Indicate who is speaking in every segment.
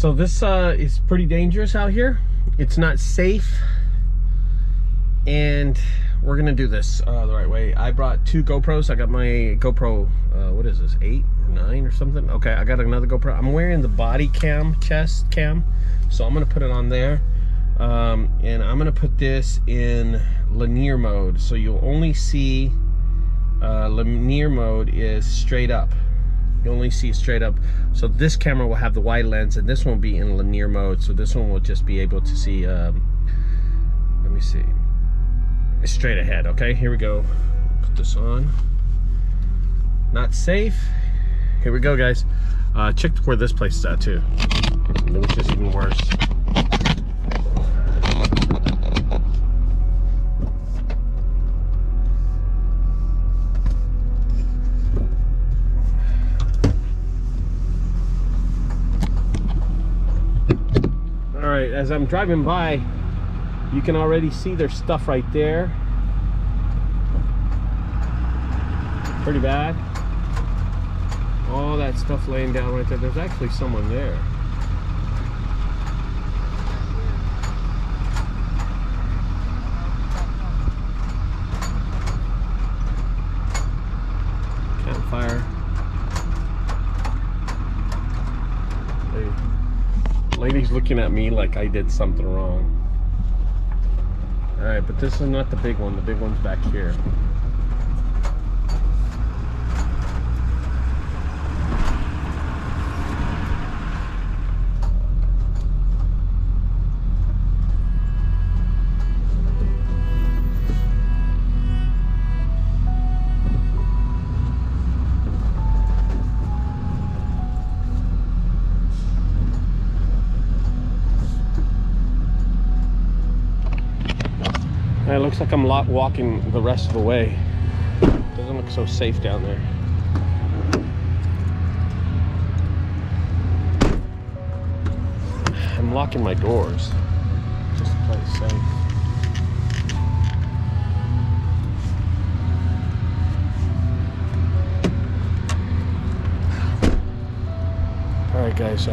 Speaker 1: So this is pretty dangerous out here. It's not safe, and we're gonna do this the right way. I brought 2 GoPros. I got my GoPro, what is this, 8 or 9 or something? Okay, I got another GoPro. I'm wearing the body cam, chest cam, so I'm gonna put it on there. And I'm gonna put this in linear mode, so you'll only see linear mode is straight up. You only see straight up. So this camera will have the wide lens, and this one will be in linear mode. So this one will just be able to see. Let me see. It's straight ahead. Okay, here we go. Put this on. Not safe. Here we go, guys. Check where this place is at too, which is even worse. Alright, as I'm driving by, you can already see there's stuff right there. Pretty bad. All that stuff laying down right there. There's actually someone there. Campfire. Lady's looking at me like I did something wrong. Alright, but this is not the big one. The big one's back here. It looks like I'm walking the rest of the way. Doesn't look so safe down there. I'm locking my doors just to play it safe. All right, guys,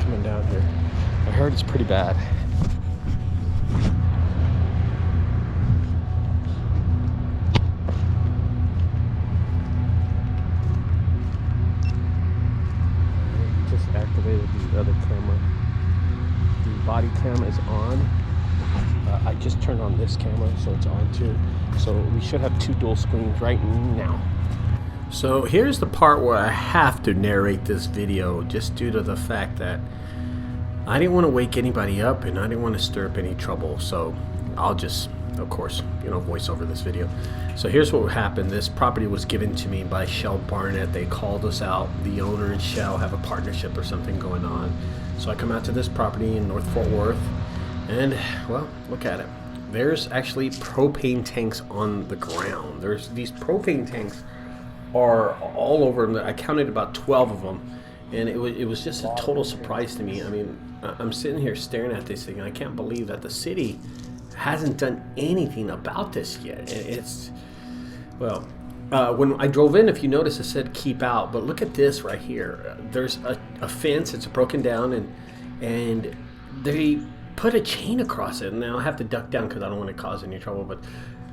Speaker 1: coming down here. I heard it's pretty bad. Activated the other camera. The body cam is on. I just turned on this camera, so it's on too. So we should have 2 dual screens right now. So here's the part where I have to narrate this video, just due to the fact that I didn't want to wake anybody up and I didn't want to stir up any trouble. So I'll just, of course, voice over this video. So here's what happened. This property was given to me by Shell Barnett. They called us out. The owner and Shell have a partnership or something going on. So I come out to this property in North Fort Worth, and well, look at it. There's actually propane tanks on the ground. There's these propane tanks are all over. I counted about 12 of them, and it was just a total surprise to me. I mean, I'm sitting here staring at this thing, and I can't believe that the city hasn't done anything about this yet. It's, well, when I drove in, if you notice, it said keep out, but look at this right here. There's a fence. It's broken down, and they put a chain across it. And now I have to duck down because I don't want to cause any trouble. But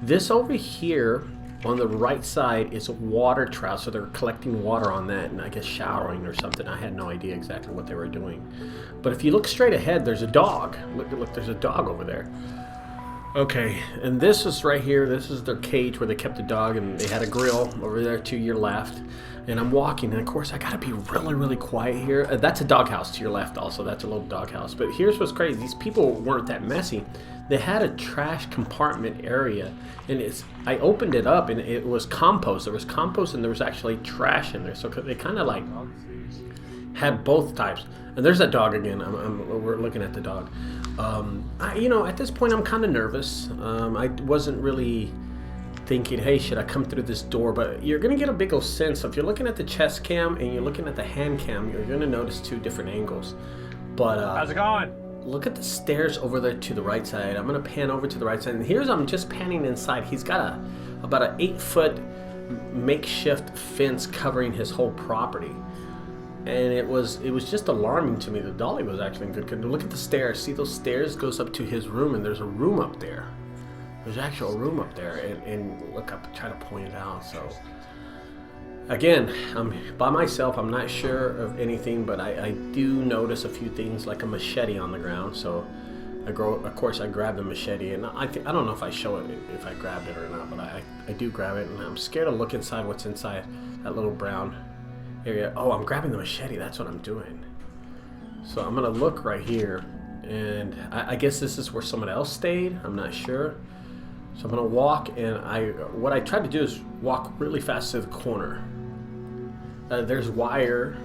Speaker 1: this over here on the right side is a water trout, so they're collecting water on that, and I guess showering or something. I had no idea exactly what they were doing. But if you look straight ahead, there's a dog. Look, there's a dog over there. Okay, and this is right here. This is their cage where they kept the dog, and they had a grill over there to your left. And I'm walking, and of course I gotta be really, really quiet here. That's a doghouse to your left also. That's a little doghouse. But here's what's crazy. These people weren't that messy. They had a trash compartment area, and I opened it up, and it was compost. There was compost, and there was actually trash in there. So they kind of like had both types. And there's that dog again. We're looking at the dog. At this point, I'm kind of nervous. I wasn't really thinking, hey, should I come through this door? But you're going to get a big old sense. So if you're looking at the chest cam and you're looking at the hand cam, you're going to notice 2 different angles. But
Speaker 2: how's it going?
Speaker 1: Look at the stairs over there to the right side. I'm going to pan over to the right side. And I'm just panning inside. He's got about an 8-foot makeshift fence covering his whole property. and it was just alarming to me. The dolly was actually in good condition. Look at the stairs. See those stairs goes up to his room, and there's a room up there. There's actual room up there, and look, I'm trying to point it out. So again, I'm by myself. I'm not sure of anything, but I do notice a few things, like a machete on the ground. So of course I grabbed the machete, and I don't know if I show it if I grabbed it or not, but I do grab it, and I'm scared to look inside what's inside that little brown area. Oh, I'm grabbing the machete. That's what I'm doing. So I'm gonna look right here, and I guess this is where someone else stayed. I'm not sure. So I'm gonna walk, and what I tried to do is walk really fast to the corner. There's wire.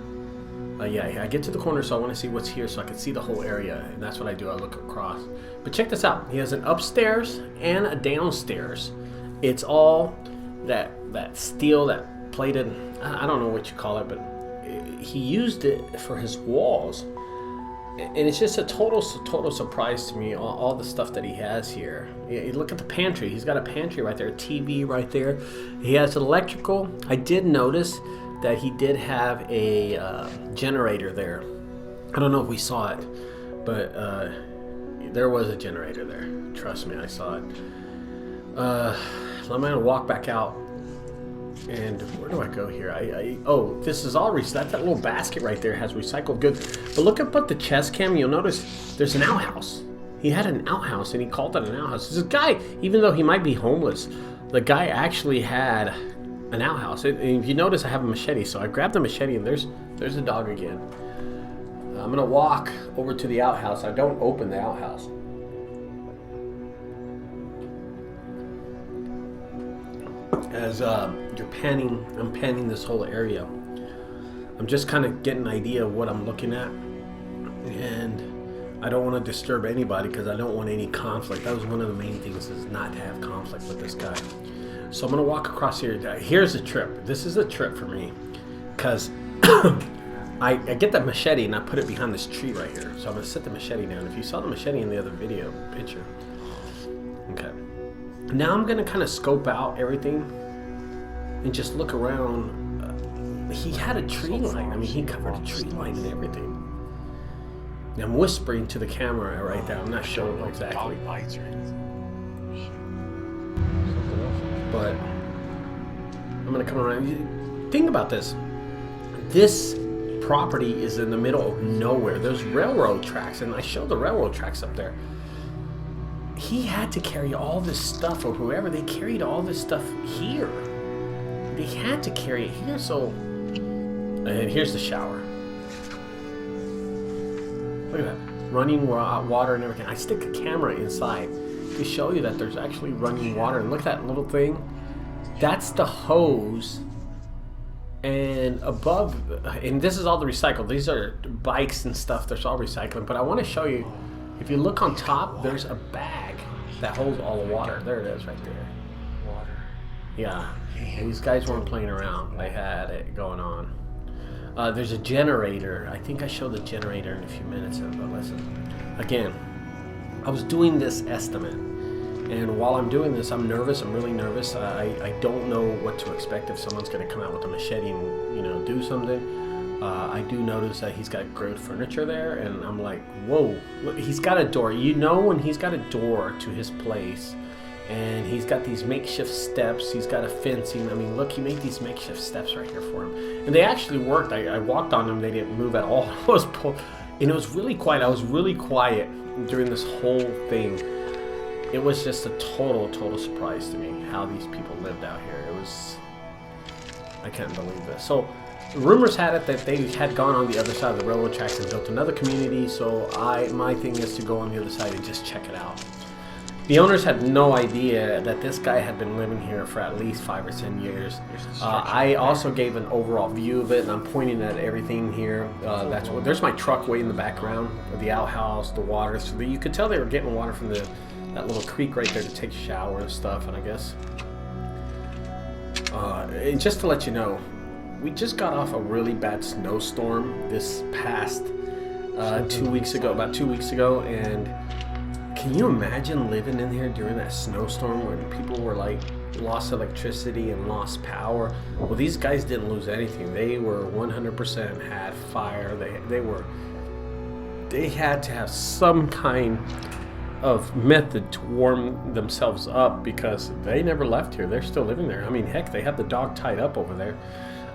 Speaker 1: Yeah, I get to the corner, so I want to see what's here, so I can see the whole area, and that's what I do. I look across. But check this out. He has an upstairs and a downstairs. It's all that steel, that plated. I don't know what you call it, but he used it for his walls, and it's just a total surprise to me. All the stuff that he has here. You look at the pantry. He's got a pantry right there, a TV right there. He has electrical. I did notice that he did have a generator there. I don't know if we saw it, but there was a generator there. Trust me, I saw it. I'm gonna walk back out, and where do I go here? Oh, this is all that little basket right there has recycled goods. But look up at the chest cam. You'll notice there's an outhouse. He had an outhouse, and he called it an outhouse. This guy, even though he might be homeless, the guy actually had an outhouse. And if you notice, I have a machete, so I grabbed the machete, and there's the dog again. I'm gonna walk over to the outhouse. I don't open the outhouse. As I'm panning this whole area. I'm just kind of getting an idea of what I'm looking at, and I don't want to disturb anybody because I don't want any conflict. That was one of the main things, is not to have conflict with this guy. So I'm gonna walk across here. Here's a trip. This is a trip for me, because I get that machete and I put it behind this tree right here. So I'm gonna set the machete down. If you saw the machete in the other video picture, okay. Now I'm gonna kind of scope out everything and just look around. He had a tree line. I mean, he covered a tree line and everything. Now I'm whispering to the camera right there. I'm not showing exactly. But I'm gonna come around. Think about this. This property is in the middle of nowhere. There's railroad tracks, and I showed the railroad tracks up there. He had to carry all this stuff, or whoever, they carried all this stuff here. They had to carry it here. So, and here's the shower. Look at that, running water and everything. I stick a camera inside to show you that there's actually running water. And look at that little thing. That's the hose. And above, and this is all the recycled. These are bikes and stuff. There's all recycling. But I want to show you, if you look on top, there's a bag that holds all the water. There it is right there. Water. Yeah. These guys weren't playing around. They had it going on. There's a generator. I think I showed the generator in a few minutes. But listen, again, I was doing this estimate, and while I'm doing this, I'm nervous. I'm really nervous. I don't know what to expect if someone's going to come out with a machete and do something. I do notice that he's got grid furniture there, and I'm like, whoa! Look, he's got a door. When he's got a door to his place, and he's got these makeshift steps. He's got a fencing. I mean, look, he made these makeshift steps right here for him, and they actually worked. I walked on them. They didn't move at all. And it was really quiet. I was really quiet during this whole thing. It was just a total surprise to me how these people lived out here. I can't believe this. So rumors had it that they had gone on the other side of the railroad tracks and built another community. So my thing is to go on the other side and just check it out. The owners had no idea that this guy had been living here for at least 5 or 10 years. I also gave an overall view of it, and I'm pointing at everything here. There's my truck way in the background, the outhouse, the water. So you could tell they were getting water from that little creek right there to take a shower and stuff. And I guess, and just to let you know, we just got off a really bad snowstorm this past 2 weeks ago, about 2 weeks ago, and can you imagine living in here during that snowstorm when people were like lost electricity and lost power. Well, these guys didn't lose anything. They were 100% had fire. They had to have some kind of method to warm themselves up because they never left here. They're still living there. I mean, heck, they have the dog tied up over there.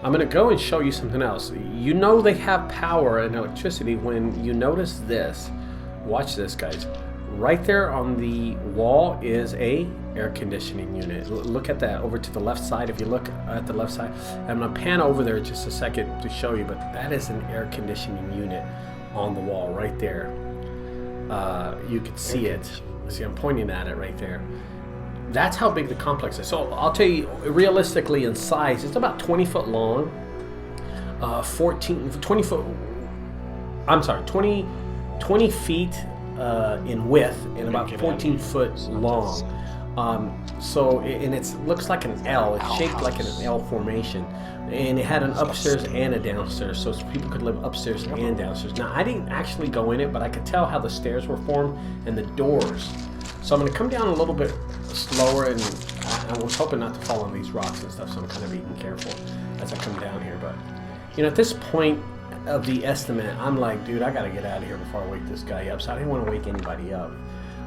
Speaker 1: I'm gonna go and show you something else. You know they have power and electricity when you notice this. Watch this, guys. Right there on the wall is a air conditioning unit. Look at that over to the left side. If you look at the left side, I'm gonna pan over there just a second to show you, but that is an air conditioning unit on the wall right there. You can see it. See, I'm pointing at it right there. That's how big the complex is. So I'll tell you, realistically in size, it's about 20 foot long, 20 feet in width and about 14 foot long. And it looks like an L. It's shaped like an L formation. And it had an upstairs and a downstairs, so people could live upstairs and downstairs. Now, I didn't actually go in it, but I could tell how the stairs were formed and the doors. So I'm going to come down a little bit slower, and I was hoping not to fall on these rocks and stuff, so I'm kind of being careful as I come down here. But, you know, at this point of the estimate, I'm like, dude, I got to get out of here before I wake this guy up. So I didn't want to wake anybody up.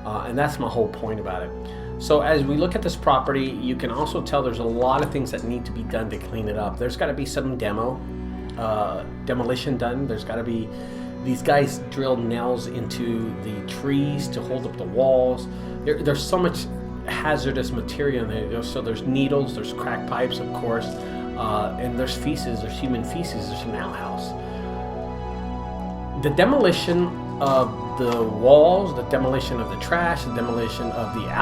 Speaker 1: And that's my whole point about it. So as we look at this property, you can also tell there's a lot of things that need to be done to clean it up. There's got to be some demolition done. There's got to be, these guys drilled nails into the trees to hold up the walls. There's so much hazardous material in there. So there's needles, there's crack pipes, of course, and there's feces, there's human feces, there's an outhouse. The demolition of the walls, the demolition of the trash, the demolition of the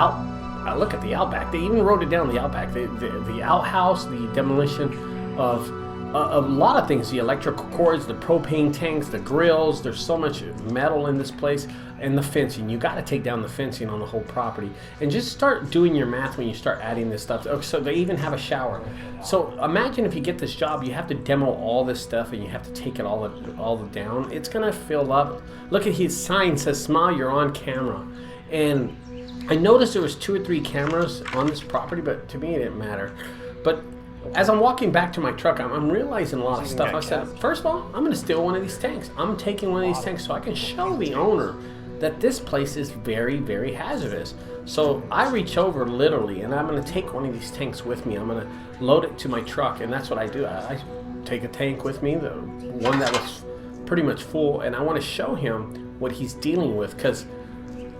Speaker 1: look at the outback. They even wrote it down, the outback. The outhouse, the demolition of a lot of things, the electrical cords, the propane tanks, the grills. There's so much metal in this place, and the fencing. You got to take down the fencing on the whole property, and just start doing your math when you start adding this stuff. So they even have a shower. So imagine if you get this job, you have to demo all this stuff, and you have to take it all down. It's gonna fill up. Look at his sign says "Smile, you're on camera," and I noticed there was 2 or 3 cameras on this property, but to me it didn't matter. But as I'm walking back to my truck, I'm realizing a lot of stuff. I said, first of all, I'm going to steal one of these tanks. I'm taking one of these tanks so I can show the owner that this place is very, very hazardous. So I reach over literally, and I'm going to take one of these tanks with me. I'm going to load it to my truck, and that's what I do. I take a tank with me, the one that was pretty much full, and I want to show him what he's dealing with, because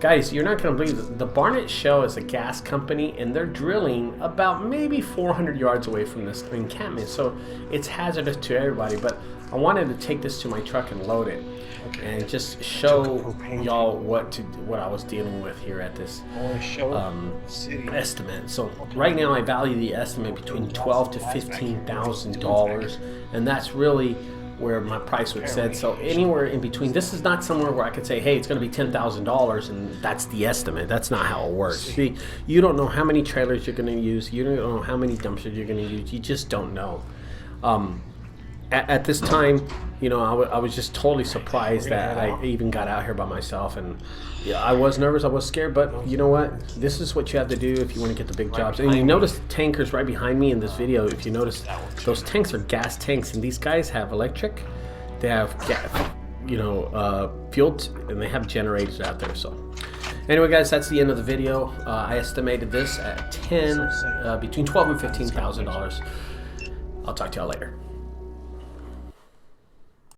Speaker 1: guys, you're not going to believe it. The Barnett Shell is a gas company, and they're drilling about maybe 400 yards away from this encampment. So it's hazardous to everybody, but I wanted to take this to my truck and load it and just show y'all what I was dealing with here at this estimate. So right now I value the estimate between $12,000 to $15,000, and that's really where my price was said. So anywhere in between. This is not somewhere where I could say, hey, it's going to be $10,000 and that's the estimate. That's not how it works. See, you don't know how many trailers you're going to use. You don't know how many dumpsters you're going to use. You just don't know. At this time, you know, I was just totally surprised that I even got out here by myself, and yeah, I was nervous, I was scared, but you know what? This is what you have to do if you want to get the big jobs. And you notice the tankers right behind me in this video. If you notice, those tanks are gas tanks, and these guys have electric, they have gas, you know, fuel, and they have generators out there. So anyway, guys, that's the end of the video. I estimated this at between $12,000 and $15,000. I'll talk to y'all later.